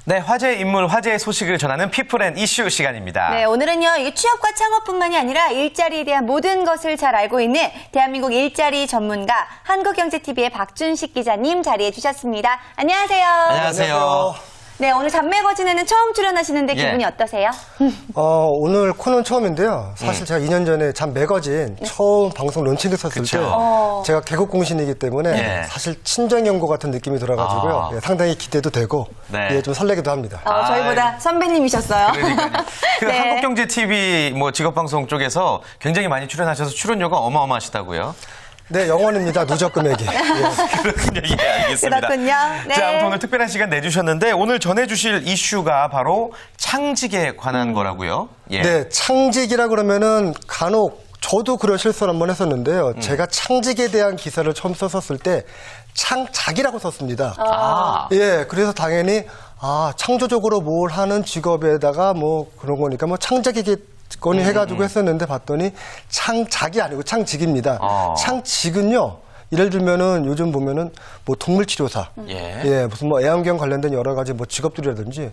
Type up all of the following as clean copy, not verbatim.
네, 화제의 인물, 화제의 소식을 전하는 피플 앤 이슈 시간입니다. 네, 오늘은요, 이게 취업과 창업뿐만이 아니라 일자리에 대한 모든 것을 잘 알고 있는 대한민국 일자리 전문가 한국경제TV의 박준식 기자님 자리해 주셨습니다. 안녕하세요. 안녕하세요. 네, 오늘 잡매거진에는 처음 출연하시는데 기분이 어떠세요? 오늘 코너는 처음인데요. 사실 제가 2년 전에 잡매거진 처음 방송 론칭했었을 때 제가 개국공신이기 때문에 사실 친정연고 같은 느낌이 들어가지고요. 예, 상당히 기대도 되고 예, 좀 설레기도 합니다. 저희보다 선배님이셨어요. 그러니까요. 그 네. 한국경제TV 직업방송 쪽에서 굉장히 많이 출연하셔서 출연료가 어마어마하시다고요? 네, 영원입니다. 누적 금액이. 예. 그렇군요. 예, 알겠습니다. 그렇군요. 네. 자, 아무튼 오늘 특별한 시간 내주셨는데 오늘 전해주실 이슈가 바로 창직에 관한 거라고요. 예. 네, 창직이라 그러면은 간혹 저도 그런 실수를 한번 했었는데요. 제가 창직에 대한 기사를 처음 썼을 때 창작이라고 썼습니다. 예, 그래서 당연히 창조적으로 뭘 하는 직업에다가 뭐 그런 거니까 뭐 창작이겠거니 해가지고 했었는데 봤더니 창작이 아니고 창직입니다. 창직은요. 예를 들면은 요즘 보면은 뭐 동물치료사, 무슨 뭐 애완견 관련된 여러 가지 뭐 직업들이라든지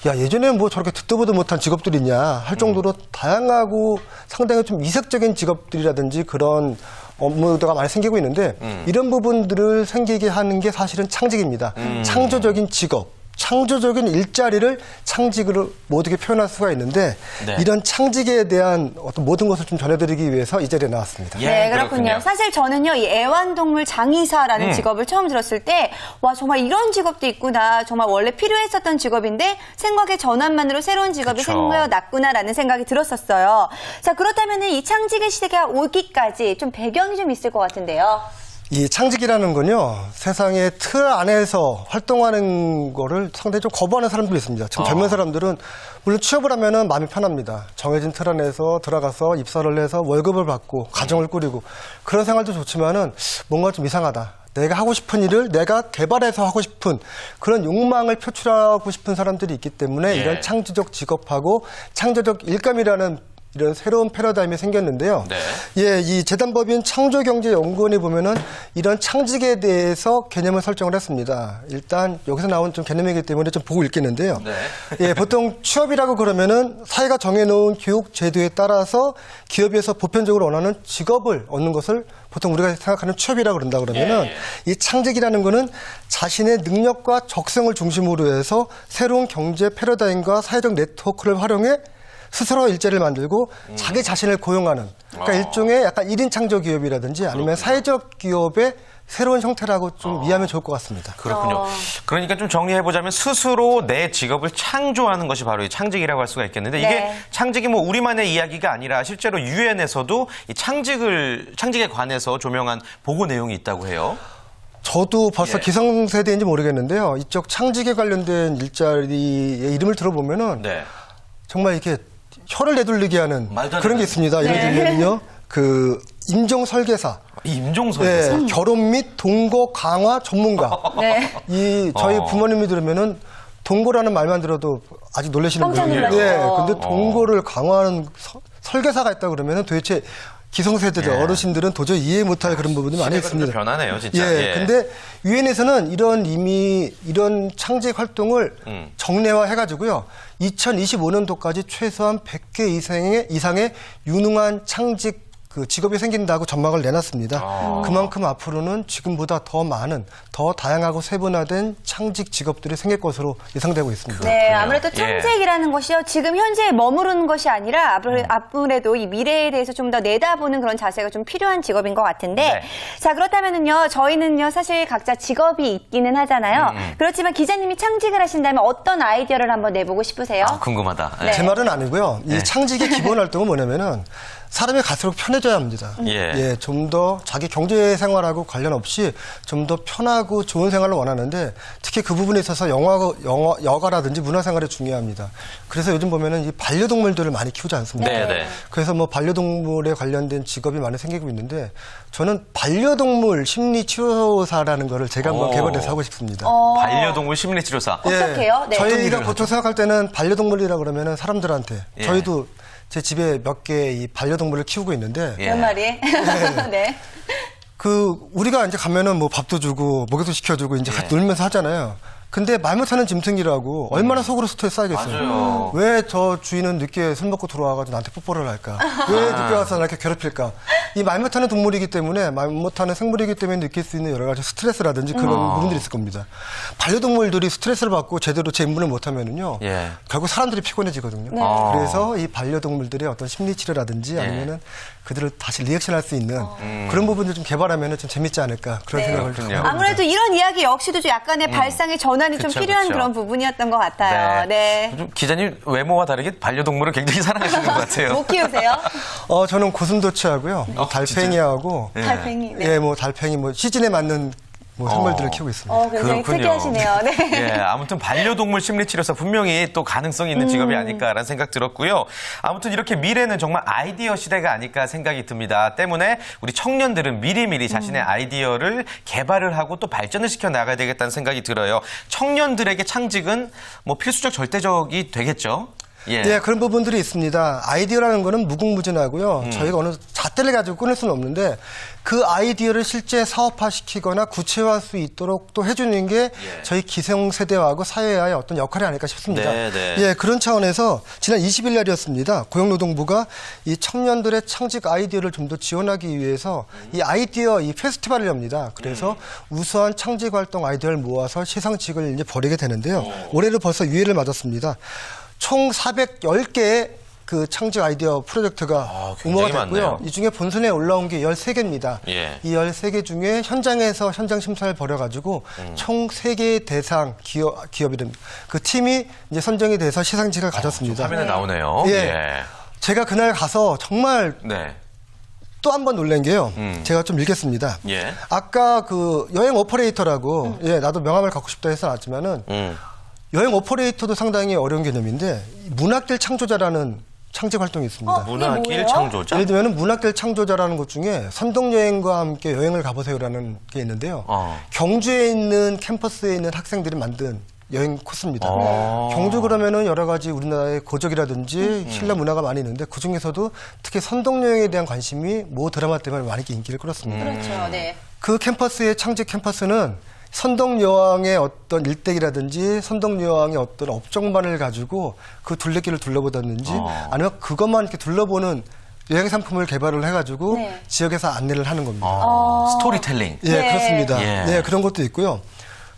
야, 예전에는 뭐 저렇게 듣도 보도 못한 직업들이 있냐 할 정도로 다양하고 상당히 좀 이색적인 직업들이라든지 그런 업무가 많이 생기고 있는데 이런 부분들을 생기게 하는 게 사실은 창직입니다. 창조적인 직업. 창조적인 일자리를 창직으로 모두게 표현할 수가 있는데 이런 창직에 대한 어떤 모든 것을 좀 전해드리기 위해서 이 자리에 나왔습니다. 네, 그렇군요. 사실 저는요, 이 애완동물 장의사라는 직업을 처음 들었을 때, 와, 정말 이런 직업도 있구나. 정말 원래 필요했었던 직업인데 생각의 전환만으로 새로운 직업이 생겨났구나라는 생각이 들었었어요. 자, 그렇다면 이 창직의 시대가 오기까지 좀 배경이 좀 있을 것 같은데요. 이 창직이라는 건요, 세상의 틀 안에서 활동하는 거를 상당히 좀 거부하는 사람들이 있습니다. 지금 젊은 사람들은 물론 취업을 하면은 마음이 편합니다. 정해진 틀 안에서 들어가서 입사를 해서 월급을 받고 가정을 꾸리고 그런 생활도 좋지만은 뭔가 좀 이상하다. 내가 하고 싶은 일을 내가 개발해서 하고 싶은 그런 욕망을 표출하고 싶은 사람들이 있기 때문에 이런 창조적 직업하고 창조적 일감이라는 이런 새로운 패러다임이 생겼는데요. 이 재단법인 창조경제연구원에 보면은 이런 창직에 대해서 개념을 설정을 했습니다. 일단 여기서 나온 좀 개념이기 때문에 좀 보고 읽겠는데요. 보통 취업이라고 그러면은 사회가 정해놓은 교육 제도에 따라서 기업에서 보편적으로 원하는 직업을 얻는 것을 보통 우리가 생각하는 취업이라고 그런다 그러면은 이 창직이라는 거는 자신의 능력과 적성을 중심으로 해서 새로운 경제 패러다임과 사회적 네트워크를 활용해 스스로 일자리를 만들고 자기 자신을 고용하는 그러니까 일종의 약간 1인 창조 기업이라든지 아니면 사회적 기업의 새로운 형태라고 좀 이해하면 좋을 것 같습니다. 그렇군요. 그러니까 좀 정리해보자면 스스로 내 직업을 창조하는 것이 바로 이 창직이라고 할 수가 있겠는데 이게 창직이 뭐 우리만의 이야기가 아니라 실제로 유엔에서도 이 창직에 관해서 조명한 보고 내용이 있다고 해요. 저도 벌써 기성세대인지 모르겠는데요. 이쪽 창직에 관련된 일자리의 이름을 들어보면은 정말 이렇게 혀를 내둘리게 하는 그런 게 있습니다. 예를 들면요, 그 임종 설계사, 결혼 및 동거 강화 전문가. 저희 부모님이 들으면은 동거라는 말만 들어도 아직 놀라시는 분이에요. 근데 동거를 강화하는 설계사가 있다 그러면은 도대체 기성세대들 어르신들은 도저히 이해 못할 그런 부분이 많이 있습니다. 변하네요, 진짜. 근데 유엔에서는 이런 창직 활동을 정례화해가지고요. 2025년도까지 최소한 100개 이상의 유능한 창직 그 직업이 생긴다고 전망을 내놨습니다. 그만큼 앞으로는 지금보다 더 많은, 더 다양하고 세분화된 창직 직업들이 생길 것으로 예상되고 있습니다. 네, 아무래도 창직이라는 것이요. 지금 현재에 머무르는 것이 아니라 아무래도 이 미래에 대해서 좀 더 내다보는 그런 자세가 좀 필요한 직업인 것 같은데 자, 그렇다면은요. 저희는요. 사실 각자 직업이 있기는 하잖아요. 그렇지만 기자님이 창직을 하신다면 어떤 아이디어를 한번 내보고 싶으세요? 궁금하다. 제 말은 아니고요. 이 창직의 기본 활동은 뭐냐면은 사람이 갈수록 편해져야 합니다. 좀 더 자기 경제 생활하고 관련 없이 좀 더 편하고 좋은 생활을 원하는데 특히 그 부분에 있어서 여가라든지 문화생활이 중요합니다. 그래서 요즘 보면은 이 반려동물들을 많이 키우지 않습니까? 그래서 뭐 반려동물에 관련된 직업이 많이 생기고 있는데 저는 반려동물 심리치료사라는 거를 제가 한번 개발해서 하고 싶습니다. 반려동물 심리치료사. 어떻게요? 저희가 보통 생각할 때는 반려동물이라 그러면은 사람들한테 저희도 제 집에 몇 개 이 반려동물을 키우고 있는데. 몇 마리? 우리가 이제 가면은 뭐 밥도 주고, 목욕도 시켜주고, 이제 같이 놀면서 하잖아요. 근데 말 못하는 짐승이라고 얼마나 속으로 스트레스 쌓이겠어요. 맞아요. 왜 저 주인은 늦게 술 먹고 들어와가지고 나한테 뽀뽀를 할까? 왜 늦게 와서 나 이렇게 괴롭힐까? 이 말 못하는 동물이기 때문에, 말 못하는 생물이기 때문에 느낄 수 있는 여러 가지 스트레스라든지 그런 부분들이 있을 겁니다. 반려동물들이 스트레스를 받고 제대로 제 임무를 못하면은요, 예. 결국 사람들이 피곤해지거든요. 네. 그래서 이 반려동물들의 어떤 심리 치료라든지 아니면은 그들을 다시 리액션할 수 있는 그런 부분들 좀 개발하면은 좀 재밌지 않을까 그런 네. 생각을 그렇군요. 해봅니다. 아무래도 이런 이야기 역시도 좀 약간의 발상의 전환이 좀 그쵸, 필요한 그쵸. 그런 부분이었던 것 같아요. 네. 좀 기자님 외모와 다르게 반려동물을 굉장히 사랑하시는 것 같아요. 못 키우세요? 저는 고슴도치하고요, 달팽이하고, 달팽이. 네. 예, 뭐 달팽이, 뭐 시즌에 맞는 뭐 생물들을 키우고 있습니다. 굉장히 그렇군요. 특이하시네요. 네. 예, 아무튼 반려동물 심리치료사 분명히 또 가능성이 있는 직업이 아닐까라는 생각 들었고요. 아무튼 이렇게 미래는 정말 아이디어 시대가 아닐까 생각이 듭니다. 때문에 우리 청년들은 미리미리 자신의 아이디어를 개발을 하고 또 발전을 시켜 나가야 되겠다는 생각이 들어요. 청년들에게 창직은 뭐 필수적 절대적이 되겠죠. 예. 네, 그런 부분들이 있습니다. 아이디어라는 거는 무궁무진하고요. 저희가 어느 잣대를 가지고 끊을 수는 없는데 그 아이디어를 실제 사업화시키거나 구체화할 수 있도록 또 해주는 게 저희 기성세대하고 사회와의 어떤 역할이 아닐까 싶습니다. 네, 네. 예, 그런 차원에서 지난 20일 날이었습니다. 고용노동부가 이 청년들의 창직 아이디어를 좀 더 지원하기 위해서 이 아이디어 이 페스티벌을 엽니다. 그래서 우수한 창직 활동 아이디어를 모아서 시상식을 이제 벌이게 되는데요. 올해로 벌써 6회를 맞았습니다. 총 410개의 그 창직 아이디어 프로젝트가 굉장히 응모가 됐고요. 많네요. 이 중에 본선에 올라온 게 13개입니다. 예. 이 13개 중에 현장에서 현장 심사를 벌여가지고 총 3개의 대상 기업이랍니다. 그 팀이 이제 선정이 돼서 시상식을 가졌습니다. 화면에 나오네요. 예. 제가 그날 가서 정말 네. 또 한 번 놀란 게요. 제가 좀 읽겠습니다. 예. 아까 그 여행 오퍼레이터라고, 예, 나도 명함을 갖고 싶다 해서 나왔지만은 여행 오퍼레이터도 상당히 어려운 개념인데 문학길 창조자라는 창직 활동이 있습니다. 문화길 뭐예요? 창조자. 예를 들면 문학길 창조자라는 것 중에 선동여행과 함께 여행을 가보세요라는 게 있는데요. 경주에 있는 캠퍼스에 있는 학생들이 만든 여행 코스입니다. 경주 그러면은 여러 가지 우리나라의 고적이라든지 신라 문화가 많이 있는데 그 중에서도 특히 선동여행에 대한 관심이 모 드라마 때문에 많이 인기를 끌었습니다. 그렇죠. 네. 그 캠퍼스의 창직 캠퍼스는 선덕여왕의 어떤 일대기라든지 선덕여왕의 어떤 업종만을 가지고 그 둘레길을 둘러보다든지 아니면 그것만 이렇게 둘러보는 여행 상품을 개발을 해가지고 네. 지역에서 안내를 하는 겁니다. 스토리텔링. 예, 네. 그렇습니다. 예. 예, 그런 것도 있고요.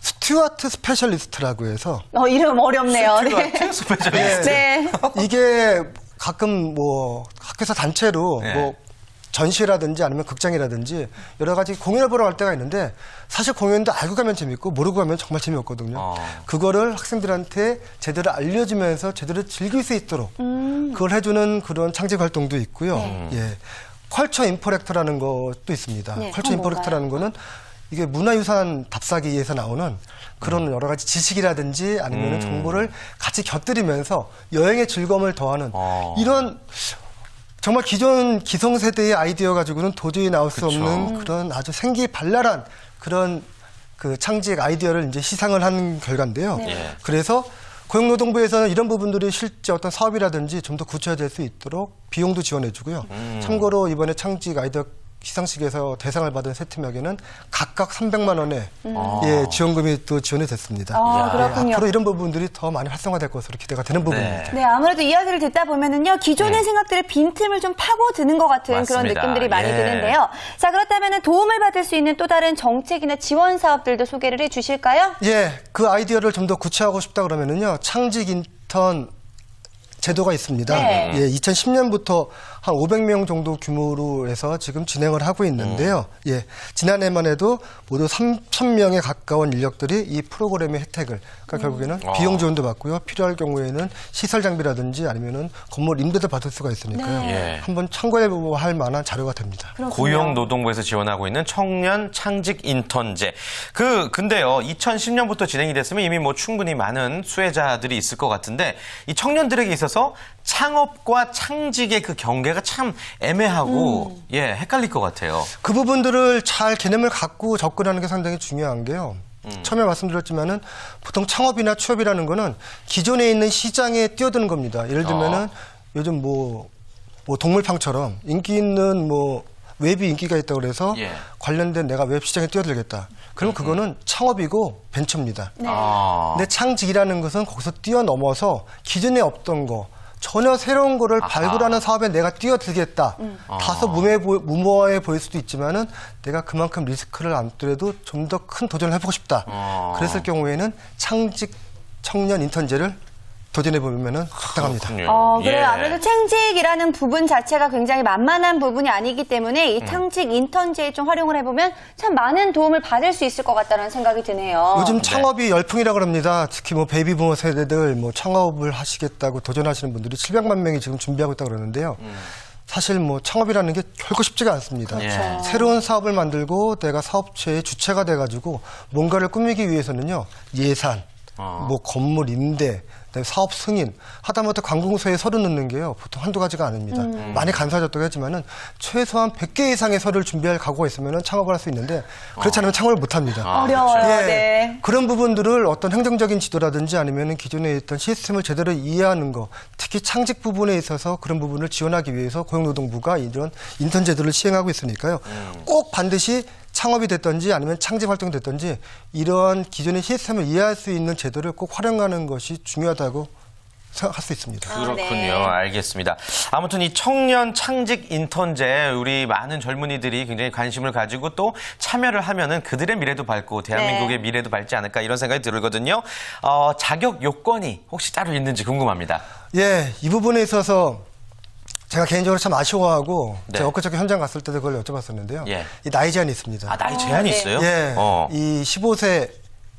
스튜어트 스페셜리스트라고 해서 이름 어렵네요. 네. 스튜어트 스페셜리스트. 네. 이게 가끔 뭐 학교에서 단체로 네. 뭐 전시라든지 아니면 극장이라든지 여러 가지 공연을 보러 갈 때가 있는데 사실 공연도 알고 가면 재밌고 모르고 가면 정말 재미없거든요. 그거를 학생들한테 제대로 알려주면서 제대로 즐길 수 있도록 그걸 해주는 그런 창직 활동도 있고요. 예, 컬처 인포렉터라는 것도 있습니다. 네, 컬처 그건 인포렉터라는 거는 이게 문화유산 답사기에서 나오는 그런 여러 가지 지식이라든지 아니면 정보를 같이 곁들이면서 여행의 즐거움을 더하는 이런 정말 기존 기성세대의 아이디어 가지고는 도저히 나올 수 없는 그런 아주 생기발랄한 그런 그 창직 아이디어를 이제 시상을 한 결과인데요. 네. 그래서 고용노동부에서는 이런 부분들이 실제 어떤 사업이라든지 좀 더 구체화될 수 있도록 비용도 지원해주고요. 참고로 이번에 창직 아이디어 시상식에서 대상을 받은 세 팀에게는 각각 300만 원의 예, 지원금이 또 지원이 됐습니다. 그렇군요. 예, 앞으로 이런 부분들이 더 많이 활성화될 것으로 기대가 되는 부분입니다. 네, 아무래도 이야기를 듣다 보면은요, 기존의 생각들의 빈틈을 좀 파고드는 것 같은 그런 맞습니다. 느낌들이 많이 예. 드는데요. 자, 그렇다면 도움을 받을 수 있는 또 다른 정책이나 지원 사업들도 소개를 해 주실까요? 예, 그 아이디어를 좀 더 구체화하고 싶다 그러면은요, 창직 인턴 제도가 있습니다. 네. 예, 2010년부터 한 500명 정도 규모로 해서 지금 진행을 하고 있는데요. 예, 지난해만 해도 모두 3,000명에 가까운 인력들이 이 프로그램의 혜택을, 그러니까 결국에는 비용 지원도 받고요. 필요할 경우에는 시설 장비라든지 아니면은 건물 임대도 받을 수가 있으니까요. 네. 한번 참고해보고 할 만한 자료가 됩니다. 고용노동부에서 지원하고 있는 청년 창직 인턴제. 근데요, 2010년부터 진행이 됐으면 이미 뭐 충분히 많은 수혜자들이 있을 것 같은데, 이 청년들에게 있어서 창업과 창직의 그 경계가 참 애매하고, 예, 헷갈릴 것 같아요. 그 부분들을 잘 개념을 갖고 접근하는 게 상당히 중요한 게요. 처음에 말씀드렸지만은 보통 창업이나 취업이라는 거는 기존에 있는 시장에 뛰어드는 겁니다. 예를 들면은 요즘 뭐 동물팡처럼 인기 있는 뭐 웹이 인기가 있다고 그래서 예. 관련된 내가 웹 시장에 뛰어들겠다. 그럼 그거는 창업이고 벤처입니다. 근데 창직이라는 것은 거기서 뛰어넘어서 기존에 없던 거, 전혀 새로운 거를 발굴하는 사업에 내가 뛰어들겠다. 다소 무모해 보일 수도 있지만은 내가 그만큼 리스크를 안 뜨려도 좀 더 큰 도전을 해보고 싶다. 그랬을 경우에는 창직 청년 인턴제를 도전해보면 적당합니다. 그렇군요. 그래요. 예. 아무래도 창직이라는 부분 자체가 굉장히 만만한 부분이 아니기 때문에 이 창직 인턴제에 좀 활용을 해보면 참 많은 도움을 받을 수 있을 것 같다는 생각이 드네요. 요즘 창업이 열풍이라고 합니다. 특히 뭐 베이비부머 세대들 뭐 창업을 하시겠다고 도전하시는 분들이 700만 명이 지금 준비하고 있다고 그러는데요. 사실 뭐 창업이라는 게 결코 쉽지가 않습니다. 예. 새로운 사업을 만들고 내가 사업체의 주체가 돼가지고 뭔가를 꾸미기 위해서는요. 예산, 뭐 건물 임대, 그다음에 사업 승인, 하다못해 관공서에 서류 넣는 게요. 보통 한두 가지가 아닙니다. 많이 간소해졌다고 했지만은 최소한 100개 이상의 서류를 준비할 각오가 있으면 창업을 할 수 있는데 그렇지 않으면 창업을 못 합니다. 어려워요. 예, 네. 그런 부분들을 어떤 행정적인 지도라든지 아니면 기존에 있던 시스템을 제대로 이해하는 거, 특히 창직 부분에 있어서 그런 부분을 지원하기 위해서 고용노동부가 이런 인턴 제도를 시행하고 있으니까요. 꼭 반드시 창업이 됐든지 아니면 창직 활동이 됐든지 이러한 기존의 시스템을 이해할 수 있는 제도를 꼭 활용하는 것이 중요하다고 생각할 수 있습니다. 그렇군요. 네. 알겠습니다. 아무튼 이 청년 창직 인턴제 우리 많은 젊은이들이 굉장히 관심을 가지고 또 참여를 하면은 그들의 미래도 밝고 대한민국의 미래도 밝지 않을까 이런 생각이 들거든요. 자격 요건이 혹시 따로 있는지 궁금합니다. 예, 이 부분에 있어서 제가 개인적으로 참 아쉬워하고 네. 제가 엊그저께 현장 갔을 때도 그걸 여쭤봤었는데요. 예. 이 나이 제한이 있습니다. 나이 제한이 네. 있어요? 예, 이 15세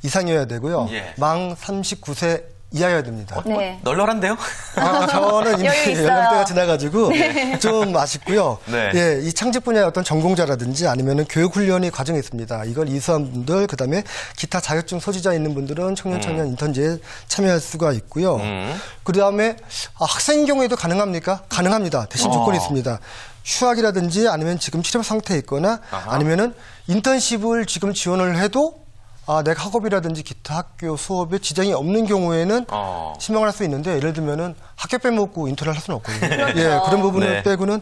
이상이어야 되고요. 예. 만 39세 이하여야 됩니다. 네. 널널한데요? 저는 이미 여유 있어요. 연령대가 지나가지고 좀 아쉽고요. 네. 예, 이 창직 분야의 어떤 전공자라든지 아니면은 교육 훈련이 과정이 있습니다. 이걸 이수한 분들, 그다음에 기타 자격증 소지자 있는 분들은 청년 인턴제에 참여할 수가 있고요. 그다음에 학생인 경우에도 가능합니까? 가능합니다. 대신 조건이 있습니다. 휴학이라든지 아니면 지금 취업 상태에 있거나 아니면은 인턴십을 지금 지원을 해도 내가 학업이라든지 기타 학교 수업에 지장이 없는 경우에는 신청을 할 수 있는데 예를 들면은 학교 빼먹고 인턴을 할 수는 없거든요. 예, 그런 부분을 네. 빼고는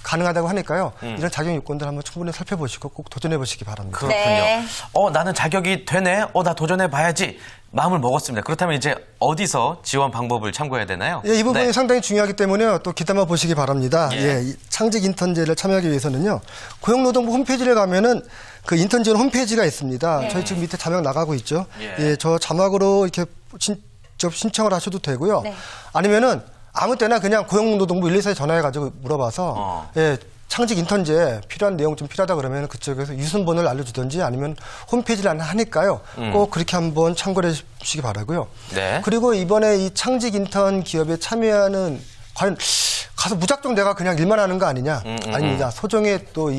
가능하다고 하니까요. 이런 자격 요건들 한번 충분히 살펴보시고 꼭 도전해 보시기 바랍니다. 그렇군요. 네. 나는 자격이 되네. 나 도전해 봐야지. 마음을 먹었습니다. 그렇다면 이제 어디서 지원 방법을 참고해야 되나요? 예, 이 부분이 네. 상당히 중요하기 때문에 또 기타만 보시기 바랍니다. 예. 예, 이 창직 인턴제를 참여하기 위해서는요. 고용노동부 홈페이지를 가면은 그 인턴 지원 홈페이지가 있습니다. 저희 지금 밑에 자막 나가고 있죠. 예, 저 자막으로 이렇게 직접 신청을 하셔도 되고요. 네. 아니면은 아무 때나 그냥 고용노동부 124에 전화해가지고 물어봐서 예, 창직 인턴제 필요한 내용 좀 필요하다 그러면 그쪽에서 유선번호를 알려주든지 아니면 홈페이지를 하니까요. 꼭 그렇게 한번 참고해 주시기 바라고요. 네. 그리고 이번에 이 창직 인턴 기업에 참여하는 과연 가서 무작정 내가 그냥 일만 하는 거 아니냐? 아닙니다. 소정의 또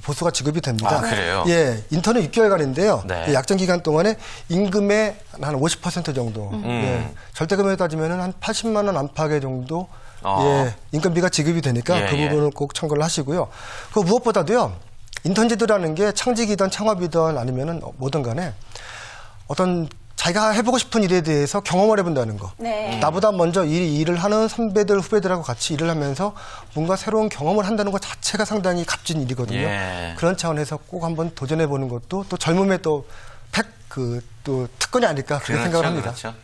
보수가 지급이 됩니다. 그래요? 예, 인턴은 6개월간인데요. 네. 예, 약정 기간 동안에 임금의 한 50% 정도, 예, 절대금에 따지면 한 80만 원 안팎의 정도, 예, 인건비가 지급이 되니까 예, 그 예. 부분을 꼭 참고를 하시고요. 그 무엇보다도요, 인턴제도라는 게 창직이든 창업이든 아니면은 뭐든 간에 어떤 자기가 해보고 싶은 일에 대해서 경험을 해본다는 거. 네. 나보다 먼저 이 일을 하는 선배들, 후배들하고 같이 일을 하면서 뭔가 새로운 경험을 한다는 것 자체가 상당히 값진 일이거든요. 예. 그런 차원에서 꼭 한번 도전해보는 것도 또 젊음의 또 특권이 아닐까 그렇게 생각을 합니다. 그렇죠.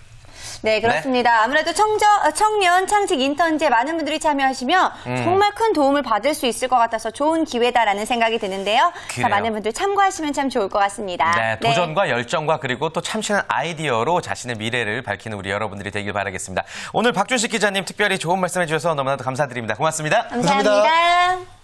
네, 그렇습니다. 아무래도 청년 창직 인턴제 많은 분들이 참여하시면 정말 큰 도움을 받을 수 있을 것 같아서 좋은 기회다라는 생각이 드는데요. 그래요. 자, 많은 분들 참고하시면 참 좋을 것 같습니다. 네, 도전과 열정과 그리고 또 참신한 아이디어로 자신의 미래를 밝히는 우리 여러분들이 되길 바라겠습니다. 오늘 박준식 기자님 특별히 좋은 말씀해 주셔서 너무나도 감사드립니다. 고맙습니다. 감사합니다.